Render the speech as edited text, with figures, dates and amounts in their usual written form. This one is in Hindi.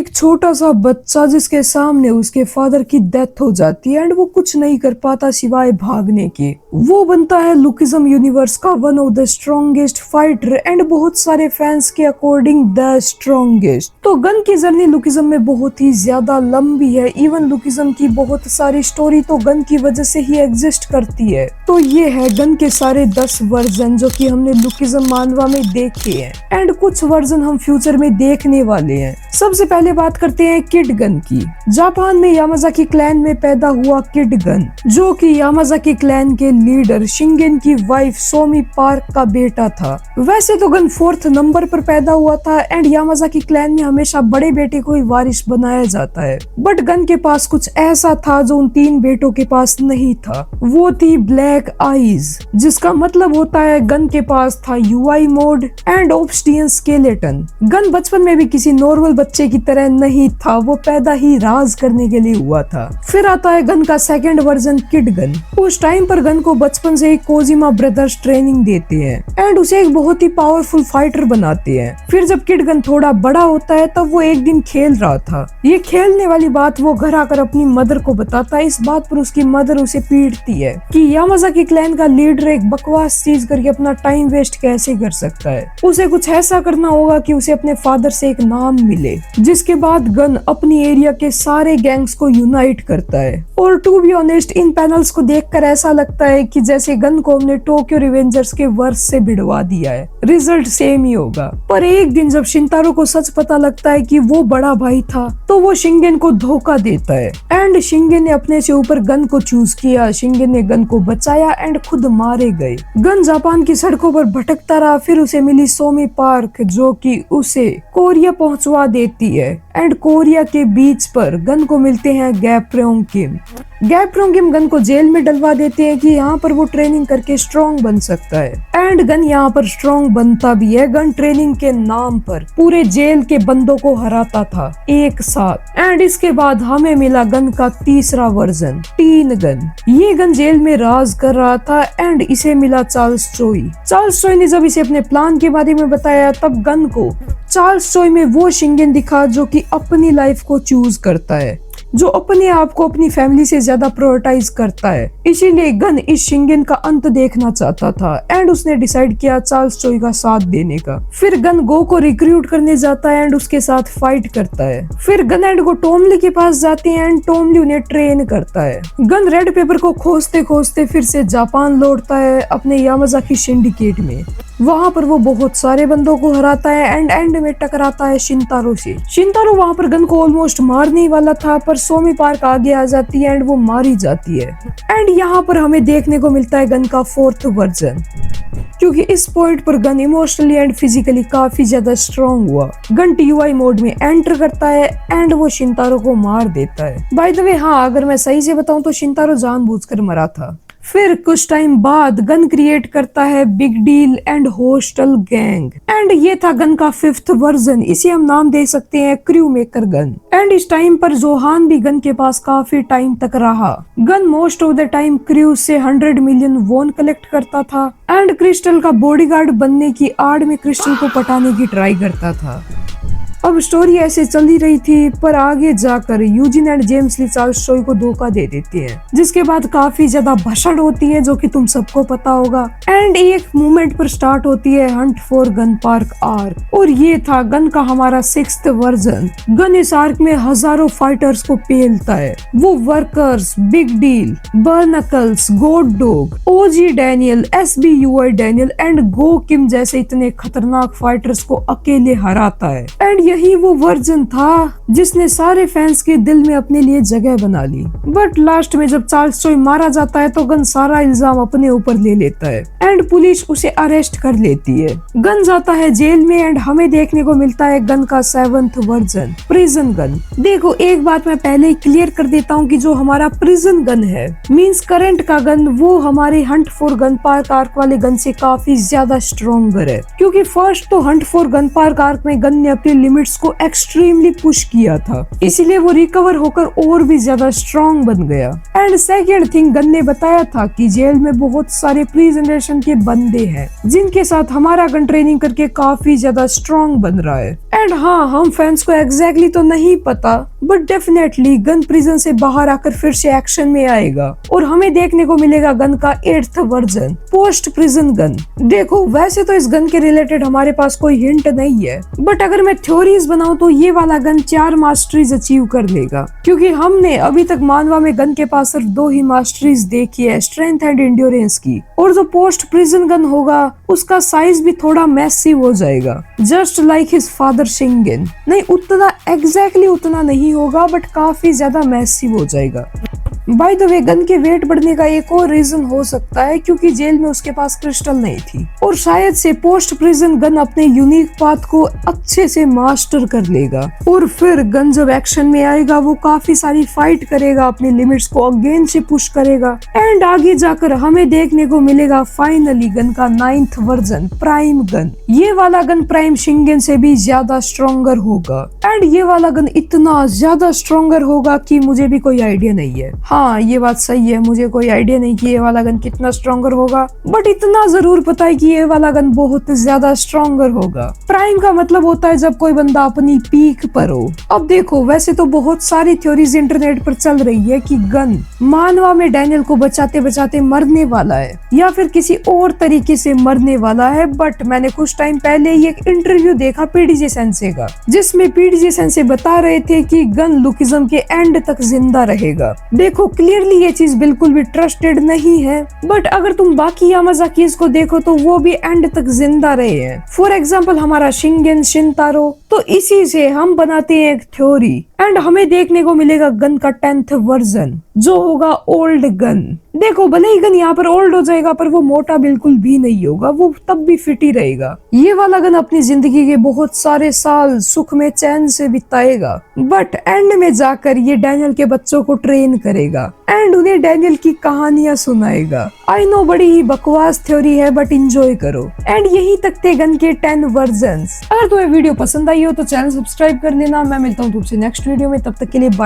एक छोटा सा बच्चा जिसके सामने उसके फादर की डेथ हो जाती है एंड वो कुछ नहीं कर पाता सिवाय भागने के। वो बनता है लुकिज्म यूनिवर्स का one of the strongest fighter and बहुत सारे फैंस के अकॉर्डिंग द स्ट्रॉन्गेस्ट। तो गन की जर्नी लुकिज्म में बहुत ही ज्यादा लंबी है। इवन लुकिज्म की बहुत सारी स्टोरी तो गन की वजह से ही एग्जिस्ट करती है। तो ये है गन के सारे 10 वर्जन जो कि हमने लुकिज्म मानवा में देखे हैं एंड कुछ वर्जन हम फ्यूचर में देखने वाले हैं। सबसे पहले बात करते हैं किड गन की। जापान में यामाजाकी क्लैन में पैदा हुआ किड गन, जो कि यामाजाकी क्लैन के लीडर शिंगेन की वाइफ सोमी पार्क का बेटा था। वैसे तो गन 4th नंबर पर पैदा हुआ था एंड यामाजाकी क्लैन में हमेशा बड़े बेटे को ही वारिस बनाया जाता है, बट गन के पास कुछ ऐसा था जो उन 3 बेटों के पास नहीं था। वो थी ब्लैक आईज, जिसका मतलब होता है गन के पास था UI mode and obsidian skeleton. Gun बचपन में भी किसी नॉर्मल बच्चे की तरह नहीं था, वो पैदा ही राज करने के लिए हुआ था। फिर आता है गन का सेकंड वर्जन किड गन। उस टाइम पर गन को बचपन से ही कोजिमा ब्रदर्स ट्रेनिंग देते हैं एंड उसे एक बहुत ही पावरफुल फाइटर बनाते हैं। फिर जब किड गन थोड़ा बड़ा होता है तब वो एक दिन खेल रहा था। ये खेलने वाली बात वो घर आकर अपनी मदर को बताता है। इस बात पर उसकी मदर उसे पीटती है कि यामाजाकी क्लैन का लीडर एक बकवास चीज करके अपना टाइम वेस्ट कैसे कर सकता है। उसे कुछ ऐसा करना होगा कि उसे अपने फादर से एक नाम मिले। जिसके बाद गन अपनी एरिया के सारे गैंग्स को यूनाइट करता है और टू बी ऑनेस्ट इन पैनल्स को देखकर ऐसा लगता है कि जैसे गन को हमने टोक्यो रिवेंजर्स के वर्स से भिड़वा दिया है। रिजल्ट सेम ही होगा। पर एक दिन जब शिंतारो को सच पता लगता है कि वो बड़ा भाई था तो वो शिंगेन को धोखा देता है एंड शिंगेन ने अपने से ऊपर गन को चूज किया। शिंगेन ने गन को बचाया एंड खुद मारे गए। गन जापान की सड़कों पर भटकता रहा। फिर उसे मिली सोमी पार्क जो कि उसे कोरिया पहुंचवा देती है एंड कोरिया के बीच पर गन को मिलते हैं गैप्रोंग किम। गैप्रोंग किम गन को जेल में डलवा देते हैं कि यहाँ पर वो ट्रेनिंग करके स्ट्रॉन्ग बन सकता है एंड गन यहाँ पर स्ट्रॉन्ग बनता भी है। गन ट्रेनिंग के नाम पर पूरे जेल के बंदों को हराता था एक साथ। एंड इसके बाद हमें मिला गन का तीसरा वर्जन टीन गन। ये गन जेल में राज कर रहा था एंड इसे मिला चार्ल्स चोई। चार्ल्स चोई ने जब इसे अपने प्लान के बारे में बताया तब गन को चार्ल्स चोई में वो शिंगेन दिखा जो कि अपनी लाइफ को चूज करता है, जो अपने आप को अपनी फैमिली से ज्यादा प्रायोरिटाइज करता है। इसीलिए गन इस शिंगेन का अंत देखना चाहता था एंड उसने डिसाइड किया चार्ल्स चोई का साथ देने का। फिर गन गो को रिक्रूट करने जाता है एंड उसके साथ फाइट करता है। फिर गन एंड गो टोमली के पास जाते हैं एंड टोमली उन्हें ट्रेन करता है। गन रेड पेपर को खोजते खोजते फिर से जापान लौटता है अपने यामाजाकी सिंडिकेट में। वहाँ पर वो बहुत सारे बंदों को हराता है एंड एंड में टकराता है शिंतारो से। शिंतारो वहाँ पर गन को ऑलमोस्ट मारने ही वाला था पर सोमी पार्क आगे आ जाती है एंड वो मारी जाती है। एंड यहाँ पर हमें देखने को मिलता है गन का 4th वर्जन, क्योंकि इस पॉइंट पर गन इमोशनली एंड फिजिकली काफी ज्यादा स्ट्रॉन्ग हुआ। गन टीयूआई मोड में एंटर करता है एंड वो शिंतारो को मार देता है। बाय द वे हाँ, अगर मैं सही से बताऊं तो शिंतारो जानबूझकर मरा था। फिर कुछ टाइम बाद गन क्रिएट करता है big deal and hostel gang and ये था गन का 5th वर्जन। इसे हम नाम दे सकते हैं क्रू मेकर गन। एंड इस टाइम पर जोहान भी गन के पास काफी टाइम तक रहा। Gun most of the time crew से 100 मिलियन वोन कलेक्ट करता था एंड क्रिस्टल का बॉडीगार्ड बनने की आड़ में क्रिस्टल को पटाने की ट्राई करता था। अब स्टोरी ऐसे चल ही रही थी पर आगे जाकर Eugene and James Lee Charles Choi को धोखा दे देते हैं, जिसके बाद काफी ज्यादा भसड़ होती है जो कि तुम सबको पता होगा। एंड एक मूवमेंट पर स्टार्ट होती है Hunt for gun park arc और ये था गन का हमारा 6th वर्जन। गन इस आर्क में हजारों फाइटर्स को पेलता है। वो वर्कर्स, बिग डील, बर्नकल्स, गोड dog, OG Daniel, SBUI Daniel and Go Kim जैसे इतने खतरनाक फाइटर्स को अकेले हराता है। एंड यही वो वर्जन था जिसने सारे फैंस के दिल में अपने लिए जगह बना ली। बट लास्ट में जब चार्ल्स चोई मारा जाता है तो गन सारा इल्जाम अपने ऊपर ले लेता है एंड पुलिस उसे अरेस्ट कर लेती है। गन जाता है जेल में एंड हमें देखने को मिलता है गन का 7th वर्जन प्रिजन गन। देखो एक बात मैं पहले ही क्लियर कर देता हूँ कि जो हमारा प्रिजन गन है मींस करंट का गन, वो हमारे Hunt for gun park arc वाले गन से काफी ज्यादा स्ट्रॉन्गर है। क्योंकि फर्स्ट तो Hunt for gun park arc में गन ने अपनी लिमिट लिमिट्स को एक्सट्रीमली पुश किया था, इसीलिए वो रिकवर होकर और भी ज्यादा स्ट्रॉन्ग बन गया। एंड सेकेंड थिंग, गन ने बताया था कि जेल में बहुत सारे प्री जनरेशन के बंदे हैं जिनके साथ हमारा गन ट्रेनिंग करके काफी ज्यादा स्ट्रॉन्ग बन रहा है। एंड हाँ, हम फैंस को एग्जैक्टली तो नहीं पता, बट डेफिनेटली गन प्रिजन से बाहर आकर फिर से एक्शन में आएगा और हमें देखने को मिलेगा गन का 8th version, post prison gun. देखो, वैसे तो इस गन के रिलेटेड हमारे पास कोई हिंट नहीं है, बट अगर मैं थ्योरीज बनाऊं तो ये वाला गन 4 मास्टरीज अचीव कर लेगा, क्योंकि हमने अभी तक मानवा में गन के पास सिर्फ 2 ही मास्टरीज देखी है, स्ट्रेंथ एंड एंड्योरेंस की। और जो पोस्ट प्रिजन गन होगा उसका साइज भी थोड़ा मैसिव हो जाएगा, जस्ट लाइक हिज फादर शिंगेन। नहीं, उतना एग्जैक्टली उतना नहीं होगा, बट काफी ज्यादा मैसिव हो जाएगा। बाय द वे, गन के वेट बढ़ने का एक और रीजन हो सकता है क्योंकि जेल में उसके पास क्रिस्टल नहीं थी, और शायद से पोस्ट प्रिजन गन अपने यूनिक पाथ को अच्छे से मास्टर कर लेगा, और फिर गन जब एक्शन में आएगा वो काफी सारी फाइट करेगा, अपने लिमिट्स को अगेन से पुश करेगा, एंड आगे जाकर हमें देखने को मिलेगा फाइनली गन का 9th वर्जन, प्राइम गन। ये वाला गन प्राइम शिंगेन से भी ज्यादा स्ट्रॉन्गर होगा, एंड ये वाला गन इतना ज्यादा स्ट्रॉन्गर होगा कि मुझे भी कोई आइडिया नहीं है। हाँ, ये बात सही है, मुझे कोई आइडिया नहीं कि ये वाला गन कितना स्ट्रॉन्गर होगा, बट इतना जरूर पता है कि ये वाला गन बहुत ज्यादा स्ट्रॉन्गर होगा। प्राइम का मतलब होता है जब कोई बंदा अपनी पीक पर हो। अब देखो, वैसे तो बहुत सारी थ्योरीज इंटरनेट पर चल रही है कि गन मानवा में डैनियल को बचाते बचाते मरने वाला है या फिर किसी और तरीके से मरने वाला है, बट मैंने कुछ टाइम पहले ही एक इंटरव्यू देखा पीडीजे सेंसे का, जिसमें पीडीजे सेंसे बता रहे थे कि गन लुकिज्म के एंड तक जिंदा रहेगा। देखो, क्लियरली ये चीज बिल्कुल भी ट्रस्टेड नहीं है, बट अगर तुम बाकी यामाजाकीज को देखो तो वो भी एंड तक जिंदा रहे हैं। फॉर एग्जाम्पल हमारा शिंगेन, शिनतारो। तो इसी से हम बनाते हैं एक थ्योरी, एंड हमें देखने को मिलेगा गन का 10th वर्जन, जो होगा ओल्ड गन। देखो, भले ही गन यहाँ पर ओल्ड हो जाएगा, पर वो मोटा बिल्कुल भी नहीं होगा, वो तब भी फिट ही रहेगा। ये वाला गन अपनी जिंदगी के बहुत सारे साल सुख में चैन से बिताएगा, बट एंड में जाकर ये डैनियल के बच्चों को ट्रेन करेगा एंड उन्हें डैनियल की कहानियां सुनाएगा। आई नो, बड़ी ही बकवास थ्योरी है, बट इंजॉय करो। एंड यही तक थे गन के 10 वर्जन्स। अगर तुम्हें वीडियो पसंद आई हो तो चैनल सब्सक्राइब कर लेना। मैं मिलता हूँ तुमसे नेक्स्ट वीडियो में, तब तक के लिए बाय।